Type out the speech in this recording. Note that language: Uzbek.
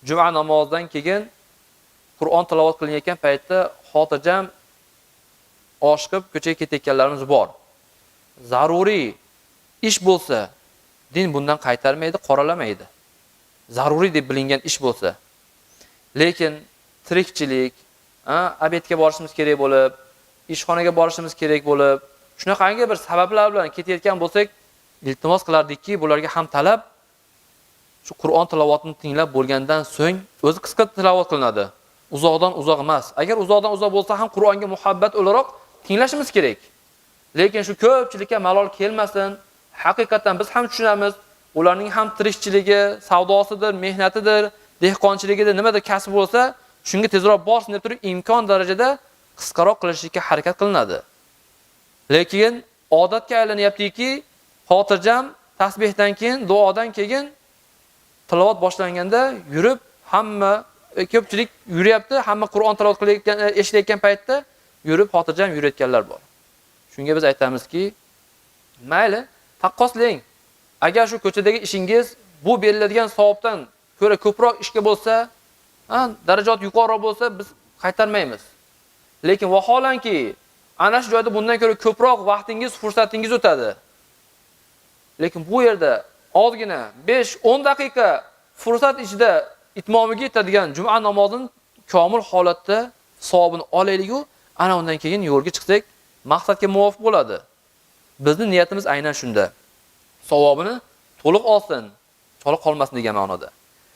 juma namozidan keyin Qur'on tilovat qilinayotgan paytda xotirjam oshiqib ko'chaga ketayotganlarimiz bor. Zaruriy ish bo'lsa, din bundan qaytarmaydi, qoralamaydi. Zaruriy deb bilingan ish bo'lsa. Lekin tirikchilik, obedga borishimiz kerak bo'lib, ishxonaga borishimiz kerak bo'lib, shunaqangi bir sabablar bilan ketayotgan bo'lsak, iltimos qilardikki, bularga ham talab shu Qur'on tilovatini tinglab bo'lgandan so'ng o'zi qisqa tilovat qilinadi. Uzoqdan uzoq emas. Agar uzoqdan uzoq bo'lsa ham Qur'onga muhabbat o'laroq tinglashimiz kerak. Lekin shu ko'pchilikka malol kelmasin. Haqiqatan biz ham tushunamiz, ularning ham tirikchiligi, savdosidir, mehnatidir, dehqonchiligidir, nimadir kasb bo'lsa, shunga tezroq borsin deb turib imkon darajada qisqaroq qilishga harakat qilinadi. Lekin odatga aylanyaptiki, xotirjam tasbihdan keyin, duodan keyin tilovat boshlanganda yurib, hamma ko'pchilik yuryapti, hamma Qur'on tilovat qilayotgan, eshitayotgan paytda yurib xotirjam yurayotganlar bor. Shunga biz aytamizki, mayli, taqqoslang. Agar shu ko'chadagi ishingiz bu beriladigan savobdan ko'ra ko'proq ishga bo'lsa, darajat yuqoriroq bo'lsa, biz qaytarmaymiz. Lekin vaholanki, ana shu joyda bundan ko'ra ko'proq vaqtingiz, fursatingiz o'tadi. Lekin bu yerda ozgina 5-10 daqiqa fursat ichida itmomiga yetadigan juma namozini komil holatda savobini olaylik-ku, ana undan keyin yo'lga chiqsak, maqsadga muvofiq bo'ladi. Bizning niyatimiz aynan shunda. Savobini to'liq olsin, to'liq qolmasin degan ma'noda.